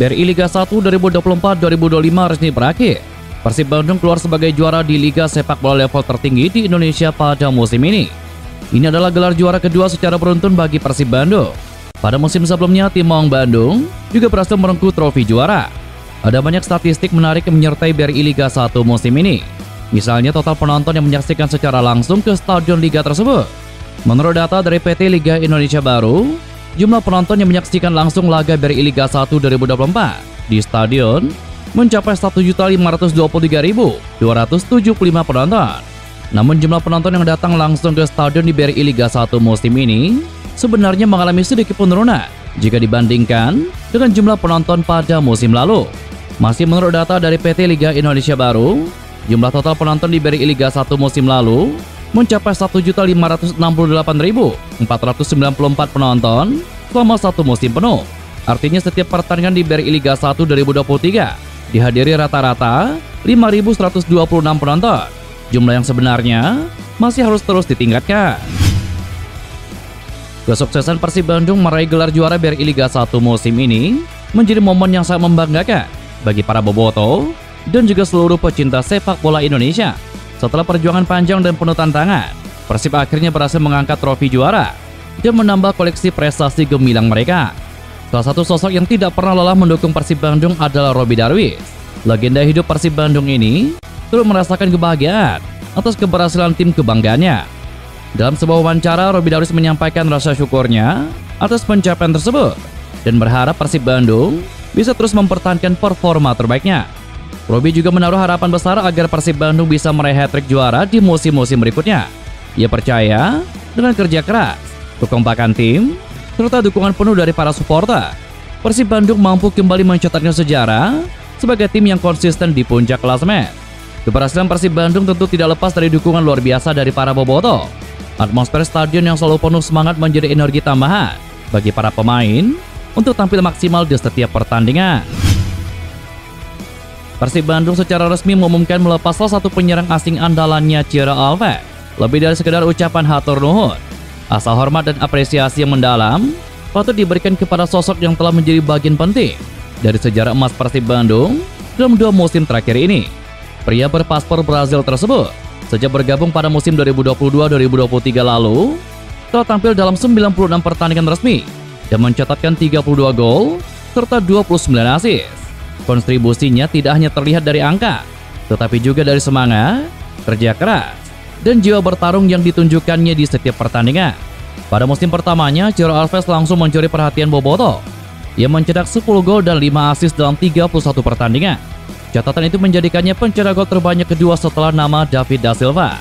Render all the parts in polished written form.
BRI Liga 1 2024-2025 resmi berakhir. Persib Bandung keluar sebagai juara di Liga sepak bola level tertinggi di Indonesia pada musim ini. Ini adalah gelar juara kedua secara beruntun bagi Persib Bandung. Pada musim sebelumnya, tim Maung Bandung juga berhasil merengkuh trofi juara. Ada banyak statistik menarik yang menyertai BRI Liga 1 musim ini. Misalnya total penonton yang menyaksikan secara langsung ke stadion Liga tersebut. Menurut data dari PT Liga Indonesia Baru, jumlah penonton yang menyaksikan langsung laga BRI Liga 1 2024 di stadion mencapai 1.523.275 penonton. Namun jumlah penonton yang datang langsung ke stadion di BRI Liga 1 musim ini sebenarnya mengalami sedikit penurunan jika dibandingkan dengan jumlah penonton pada musim lalu. Masih menurut data dari PT Liga Indonesia Baru, jumlah total penonton di BRI Liga 1 musim lalu mencapai 1.568.494 penonton selama satu musim penuh. Artinya setiap pertandingan di BRI Liga 1 2023 dihadiri rata-rata 5.126 penonton. Jumlah yang sebenarnya masih harus terus ditingkatkan. Kesuksesan Persib Bandung meraih gelar juara BRI Liga 1 musim ini menjadi momen yang sangat membanggakan bagi para bobotoh dan juga seluruh pecinta sepak bola Indonesia. Setelah perjuangan panjang dan penuh tantangan, Persib akhirnya berhasil mengangkat trofi juara dan menambah koleksi prestasi gemilang mereka. Salah satu sosok yang tidak pernah lelah mendukung Persib Bandung adalah Robby Darwish. Legenda hidup Persib Bandung ini turut merasakan kebahagiaan atas keberhasilan tim kebanggaannya. Dalam sebuah wawancara, Robby Darwish menyampaikan rasa syukurnya atas pencapaian tersebut dan berharap Persib Bandung bisa terus mempertahankan performa terbaiknya. Robby juga menaruh harapan besar agar Persib Bandung bisa meraih hat-trick juara di musim-musim berikutnya. Ia percaya dengan kerja keras, kekompakan tim, serta dukungan penuh dari para supporter, Persib Bandung mampu kembali mencatatkan sejarah sebagai tim yang konsisten di puncak klasemen. Keberhasilan Persib Bandung tentu tidak lepas dari dukungan luar biasa dari para bobotoh. Atmosfer stadion yang selalu penuh semangat menjadi energi tambahan bagi para pemain untuk tampil maksimal di setiap pertandingan. Persib Bandung secara resmi mengumumkan melepas salah satu penyerang asing andalannya, Ciro Alves. Lebih dari sekedar ucapan hatur nuhun, asal hormat dan apresiasi yang mendalam patut diberikan kepada sosok yang telah menjadi bagian penting dari sejarah emas Persib Bandung dalam 2 musim terakhir ini. Pria berpaspor Brazil tersebut sejak bergabung pada musim 2022-2023 lalu telah tampil dalam 96 pertandingan resmi dan mencatatkan 32 gol serta 29 assist. Kontribusinya tidak hanya terlihat dari angka, tetapi juga dari semangat, kerja keras, dan jiwa bertarung yang ditunjukkannya di setiap pertandingan. Pada musim pertamanya, Ciro Alves langsung mencuri perhatian bobotoh. Ia mencetak 10 gol dan 5 assist dalam 31 pertandingan. Catatan itu menjadikannya pencetak gol terbanyak kedua setelah nama David da Silva.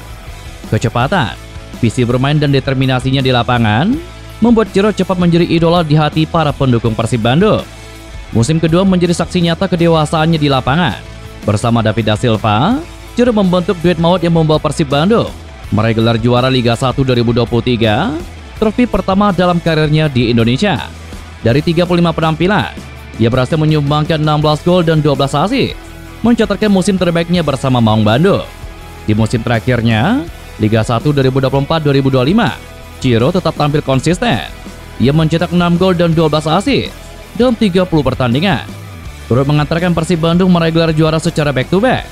Kecepatan, visi bermain dan determinasinya di lapangan membuat Ciro cepat menjadi idola di hati para pendukung Persib Bandung. Musim kedua menjadi saksi nyata kedewasaannya di lapangan. Bersama David da Silva, Ciro membentuk duet maut yang membawa Persib Bandung meraih gelar juara Liga 1 2023, trofi pertama dalam karirnya di Indonesia. Dari 35 penampilan, ia berhasil menyumbangkan 16 gol dan 12 assist, mencatatkan musim terbaiknya bersama Maung Bandung. Di musim terakhirnya, Liga 1 2024-2025, Ciro tetap tampil konsisten. Ia mencetak 6 gol dan 12 assist dalam 30 pertandingan, turut mengantarkan Persib Bandung meraih gelar juara secara back-to-back.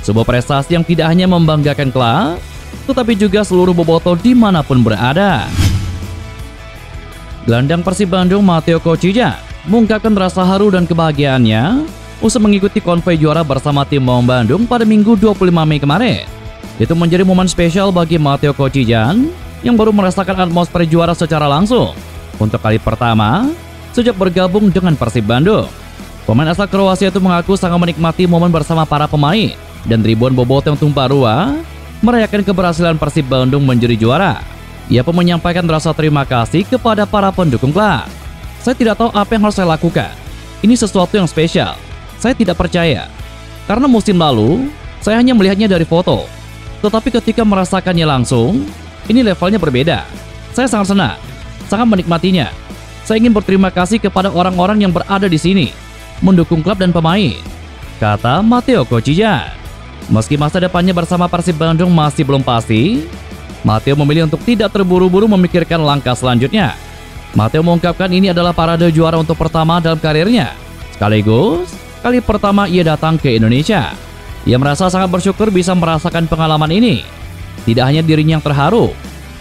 Sebuah prestasi yang tidak hanya membanggakan klub, tetapi juga seluruh bobotoh dimanapun berada. Gelandang Persib Bandung Matteo Kocijan mengungkapkan rasa haru dan kebahagiaannya usai mengikuti konvoi juara bersama tim Maung Bandung pada Minggu 25 Mei kemarin. Itu menjadi momen spesial bagi Matteo Kocijan yang baru merasakan atmosfer juara secara langsung untuk kali pertama sejak bergabung dengan Persib Bandung. Pemain asal Kroasia itu mengaku sangat menikmati momen bersama para pemain dan ribuan bobotoh yang tumpah ruah merayakan keberhasilan Persib Bandung menjadi juara. Ia pun menyampaikan rasa terima kasih kepada para pendukung klub. Saya tidak tahu apa yang harus saya lakukan. Ini sesuatu yang spesial. Saya tidak percaya. Karena musim lalu, saya hanya melihatnya dari foto. Tetapi ketika merasakannya langsung, ini levelnya berbeda. Saya sangat senang, sangat menikmatinya. Saya ingin berterima kasih kepada orang-orang yang berada di sini, mendukung klub dan pemain, kata Matteo Kocijan. Meski masa depannya bersama Persib Bandung masih belum pasti, Matteo memilih untuk tidak terburu-buru memikirkan langkah selanjutnya. Matteo mengungkapkan ini adalah parade juara untuk pertama dalam karirnya. Sekaligus, kali pertama ia datang ke Indonesia. Ia merasa sangat bersyukur bisa merasakan pengalaman ini. Tidak hanya dirinya yang terharu,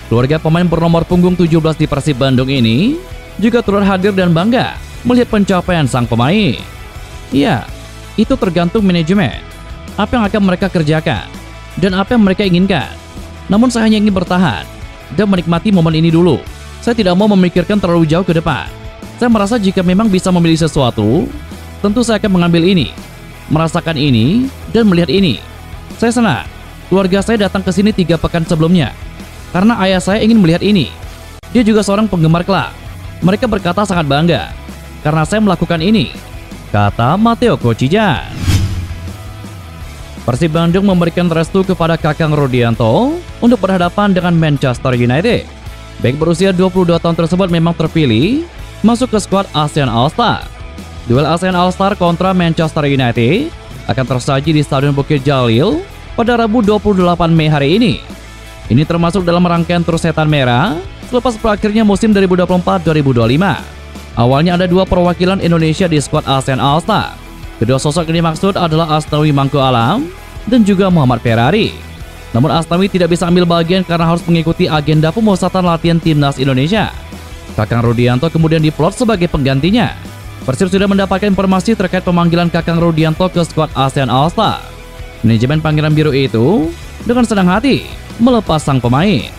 keluarga pemain bernomor punggung 17 di Persib Bandung ini juga turut hadir dan bangga melihat pencapaian sang pemain. Ya, itu tergantung manajemen, apa yang akan mereka kerjakan, dan apa yang mereka inginkan. Namun saya hanya ingin bertahan dan menikmati momen ini dulu. Saya tidak mau memikirkan terlalu jauh ke depan. Saya merasa jika memang bisa memilih sesuatu, tentu saya akan mengambil ini, merasakan ini, dan melihat ini. Saya senang keluarga saya datang ke sini 3 pekan sebelumnya, karena ayah saya ingin melihat ini. Dia juga seorang penggemar klub. Mereka berkata sangat bangga karena saya melakukan ini, kata Matteo Kocijan. Persib Bandung memberikan restu kepada Kakang Rudianto untuk berhadapan dengan Manchester United. Bek berusia 22 tahun tersebut memang terpilih masuk ke skuad ASEAN All-Star. Duel ASEAN All-Star kontra Manchester United akan tersaji di Stadion Bukit Jalil pada Rabu 28 Mei hari ini. Ini termasuk dalam rangkaian Tur Setan Merah selepas berakhirnya musim 2024-2025. Awalnya ada 2 perwakilan Indonesia di skuad ASEAN All-Star. Kedua sosok ini maksud adalah Asnawi Mangku Alam dan juga Muhammad Ferrari. Namun Asnawi tidak bisa ambil bagian karena harus mengikuti agenda pemusatan latihan timnas Indonesia. Kakang Rudianto kemudian diplot sebagai penggantinya. Persib sudah mendapatkan informasi terkait pemanggilan Kakang Rudianto ke skuad ASEAN All-Star. Manajemen Pangeran Biru itu dengan senang hati melepas sang pemain.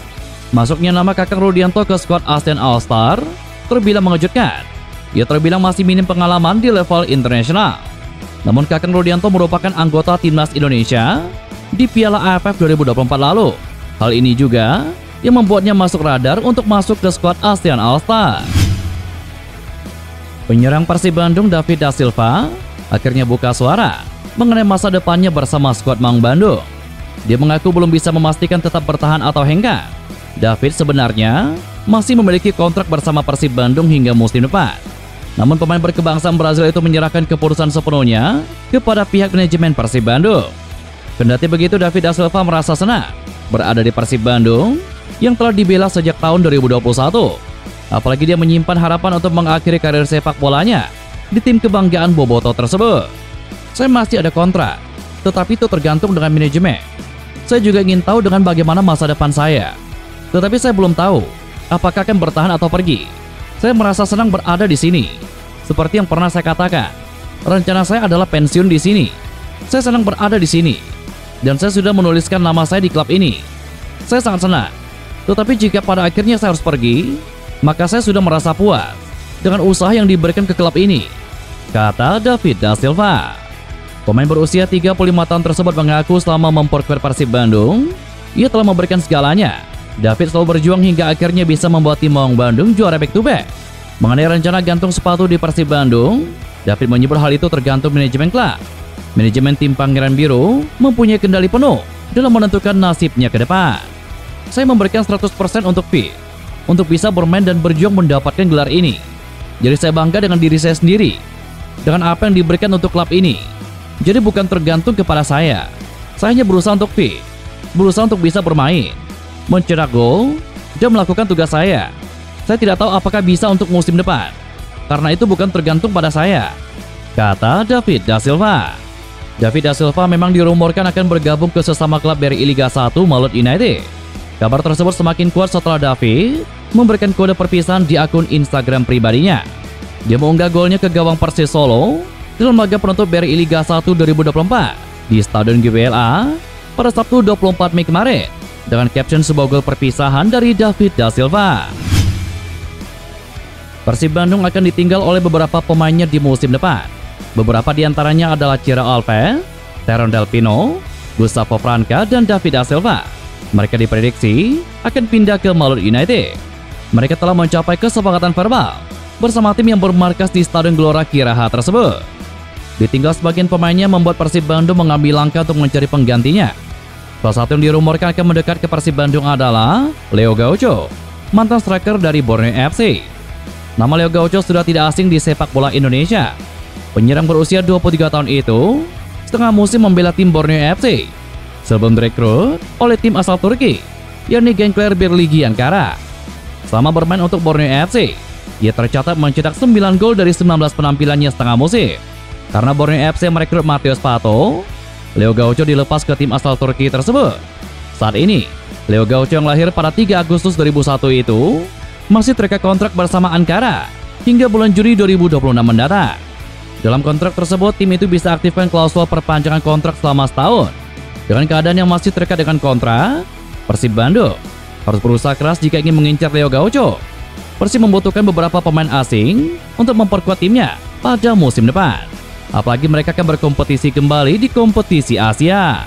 Masuknya nama Kakang Rudianto ke skuad ASEAN All-Star terbilang mengejutkan. Ia terbilang masih minim pengalaman di level internasional. Namun Kakang Rudianto merupakan anggota timnas Indonesia di Piala AFF 2024 lalu. Hal ini juga yang membuatnya masuk radar untuk masuk ke skuad ASEAN All-Star. Penyerang Persib Bandung David Da Silva akhirnya buka suara mengenai masa depannya bersama skuad Maung Bandung. Dia mengaku belum bisa memastikan tetap bertahan atau hengkang. David sebenarnya masih memiliki kontrak bersama Persib Bandung hingga musim depan. Namun pemain berkebangsaan Brazil itu menyerahkan keputusan sepenuhnya kepada pihak manajemen Persib Bandung. Kendati begitu, David Da Silva merasa senang berada di Persib Bandung yang telah dibela sejak tahun 2021. Apalagi dia menyimpan harapan untuk mengakhiri karir sepak bolanya di tim kebanggaan Boboto tersebut. Saya masih ada kontrak, tetapi itu tergantung dengan manajemen. Saya juga ingin tahu dengan bagaimana masa depan saya. Tetapi saya belum tahu apakah akan bertahan atau pergi. Saya merasa senang berada di sini. Seperti yang pernah saya katakan, rencana saya adalah pensiun di sini. Saya senang berada di sini, dan saya sudah menuliskan nama saya di klub ini. Saya sangat senang. Tetapi jika pada akhirnya saya harus pergi, maka saya sudah merasa puas dengan usaha yang diberikan ke klub ini, kata David Da Silva. Pemain berusia 35 tahun tersebut mengaku selama memperkuat Persib Bandung, ia telah memberikan segalanya. David selalu berjuang hingga akhirnya bisa membuat tim Maung Bandung juara back-to-back. Mengenai rencana gantung sepatu di Persib Bandung, David menyebut hal itu tergantung manajemen klub. Manajemen tim Pangeran Biru mempunyai kendali penuh dalam menentukan nasibnya ke depan. Saya memberikan 100% untuk fit, untuk bisa bermain dan berjuang mendapatkan gelar ini. Jadi saya bangga dengan diri saya sendiri, dengan apa yang diberikan untuk klub ini. Jadi bukan tergantung kepada saya. Saya hanya berusaha untuk fit, berusaha untuk bisa bermain, mencetak gol, dan melakukan tugas saya. Saya tidak tahu apakah bisa untuk musim depan, karena itu bukan tergantung pada saya, kata David Da Silva. David Da Silva memang dirumorkan akan bergabung ke sesama klub BRI Liga 1 Malut United. Kabar tersebut semakin kuat setelah David memberikan kode perpisahan di akun Instagram pribadinya. Dia mengunggah golnya ke gawang Persis Solo dalam laga penutup BRI Liga 1 2024 di Stadion GBLA pada Sabtu 24 Mei kemarin dengan caption sebuah gol perpisahan dari David Da Silva. Persib Bandung akan ditinggal oleh beberapa pemainnya di musim depan. Beberapa di antaranya adalah Ciro Alves, Teron Del Pino, Gustavo Franca, dan David Da Silva. Mereka diprediksi akan pindah ke Malut United. Mereka telah mencapai kesepakatan verbal bersama tim yang bermarkas di Stadion Gelora Kiraha tersebut. Ditinggal sebagian pemainnya membuat Persib Bandung mengambil langkah untuk mencari penggantinya. Salah satu yang dirumorkan akan mendekat ke Persib Bandung adalah Leo Gaucho, mantan striker dari Borneo FC. Nama Leo Gaucho sudah tidak asing di sepak bola Indonesia. Penyerang berusia 23 tahun itu setengah musim membela tim Borneo FC sebelum direkrut oleh tim asal Turki, yakni Gençler Birliği Ankara. Selama bermain untuk Borneo FC, Ia tercatat mencetak 9 gol dari 19 penampilannya setengah musim. Karena Borneo FC merekrut Matheus Pato, Leo Gaucho dilepas ke tim asal Turki tersebut. Saat ini, Leo Gaucho yang lahir pada 3 Agustus 2001 itu masih terikat kontrak bersama Ankara hingga bulan Juni 2026 mendatang. Dalam kontrak tersebut, tim itu bisa aktifkan klausul perpanjangan kontrak selama setahun. Dengan keadaan yang masih terikat dengan kontrak, Persib Bandung harus berusaha keras jika ingin mengincar Leo Gaucho. Persib membutuhkan beberapa pemain asing untuk memperkuat timnya pada musim depan. Apalagi mereka akan berkompetisi kembali di kompetisi Asia.